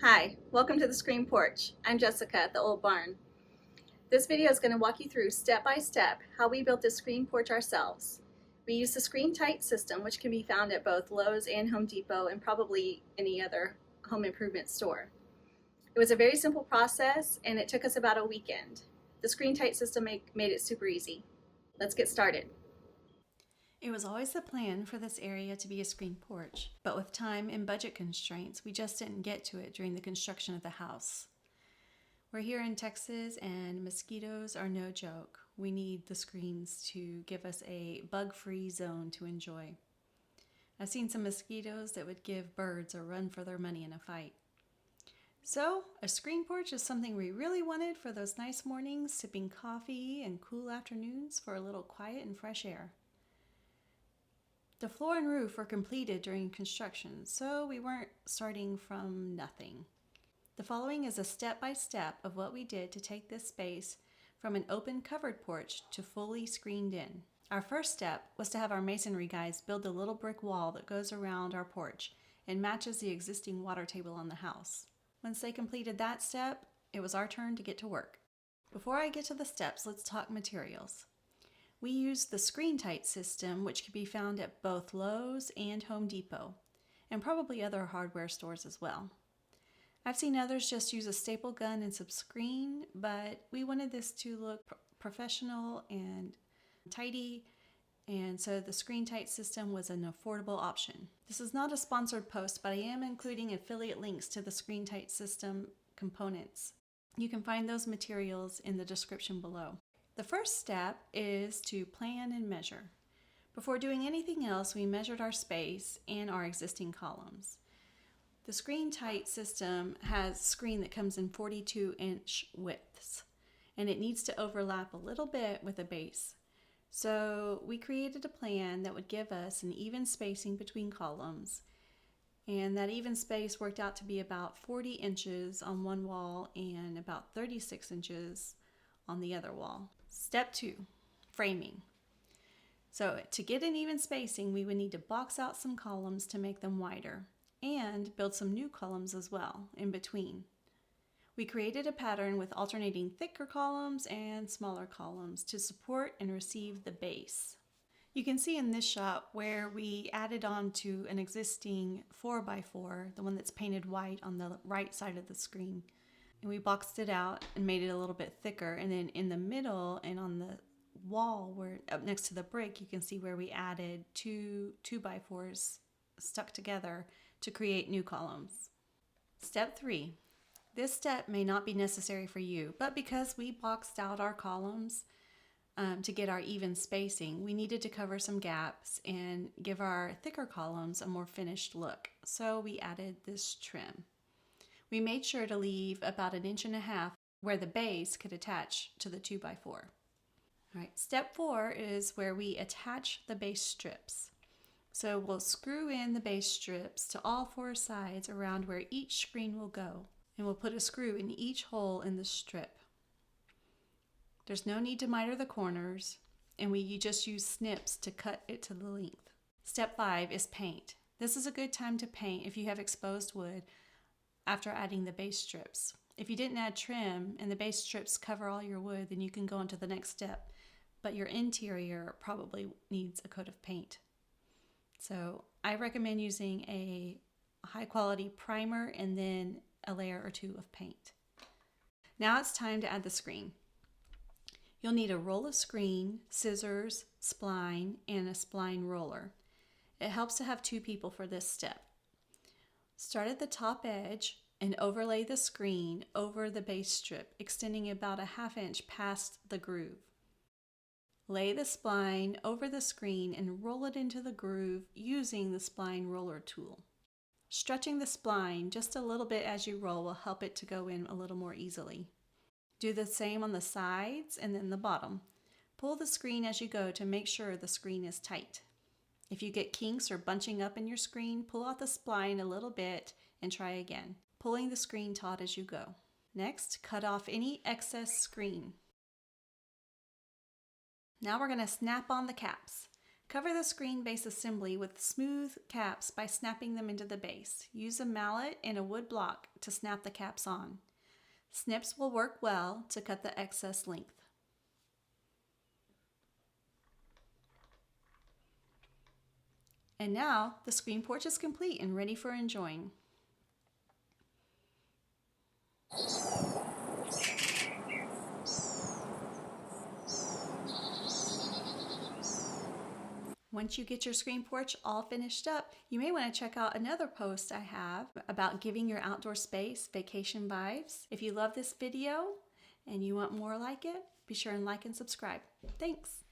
Hi, welcome to the Screen Porch. I'm Jessica at the Old Barn. This video is going to walk you through step by step how we built this screen porch ourselves. We use the Screen Tight system, which can be found at both Lowe's and Home Depot and probably any other home improvement store. It was a very simple process and it took us about a weekend. The Screen Tight system made it super easy. Let's get started. It was always the plan for this area to be a screen porch, but with time and budget constraints, we just didn't get to it during the construction of the house. We're here in Texas and mosquitoes are no joke. We need the screens to give us a bug-free zone to enjoy. I've seen some mosquitoes that would give birds a run for their money in a fight. So, a screen porch is something we really wanted for those nice mornings, sipping coffee and cool afternoons for a little quiet and fresh air. The floor and roof were completed during construction, so we weren't starting from nothing. The following is a step-by-step of what we did to take this space from an open covered porch to fully screened in. Our first step was to have our masonry guys build a little brick wall that goes around our porch and matches the existing water table on the house. Once they completed that step, it was our turn to get to work. Before I get to the steps, let's talk materials. We used the Screen Tight system, which can be found at both Lowe's and Home Depot, and probably other hardware stores as well. I've seen others just use a staple gun and some screen, but we wanted this to look professional and tidy, and so the Screen Tight system was an affordable option. This is not a sponsored post, but I am including affiliate links to the Screen Tight system components. You can find those materials in the description below. The first step is to plan and measure. Before doing anything else, we measured our space and our existing columns. The Screen Tight system has screen that comes in 42-inch widths, and it needs to overlap a little bit with a base. So we created a plan that would give us an even spacing between columns, and that even space worked out to be about 40 inches on one wall and about 36 inches on the other wall. Step 2, framing. So to get an even spacing, we would need to box out some columns to make them wider and build some new columns as well in between. We created a pattern with alternating thicker columns and smaller columns to support and receive the base. You can see in this shot where we added on to an existing 4x4, the one that's painted white on the right side of the screen. And we boxed it out and made it a little bit thicker, and then in the middle and on the wall where up next to the brick, you can see where we added two 2x4s stuck together to create new columns. Step 3. This step may not be necessary for you, but because we boxed out our columns to get our even spacing, we needed to cover some gaps and give our thicker columns a more finished look. So we added this trim. We made sure to leave about 1.5 inches where the base could attach to the 2x4. All right, step 4 is where we attach the base strips. So we'll screw in the base strips to all 4 sides around where each screen will go, and we'll put a screw in each hole in the strip. There's no need to miter the corners, and we just use snips to cut it to the length. Step 5 is paint. This is a good time to paint if you have exposed wood after adding the base strips. If you didn't add trim and the base strips cover all your wood, then you can go on to the next step, but your interior probably needs a coat of paint. So I recommend using a high quality primer and then a layer or 2 of paint. Now it's time to add the screen. You'll need a roll of screen, scissors, spline, and a spline roller. It helps to have 2 people for this step. Start at the top edge and overlay the screen over the base strip, extending about 1/2 inch past the groove. Lay the spline over the screen and roll it into the groove using the spline roller tool. Stretching the spline just a little bit as you roll will help it to go in a little more easily. Do the same on the sides and then the bottom. Pull the screen as you go to make sure the screen is tight. If you get kinks or bunching up in your screen, pull out the spline a little bit and try again, pulling the screen taut as you go. Next, cut off any excess screen. Now we're going to snap on the caps. Cover the screen base assembly with smooth caps by snapping them into the base. Use a mallet and a wood block to snap the caps on. Snips will work well to cut the excess length. And now the screen porch is complete and ready for enjoying. Once you get your screen porch all finished up, you may want to check out another post I have about giving your outdoor space vacation vibes. If you love this video and you want more like it, be sure and like and subscribe. Thanks.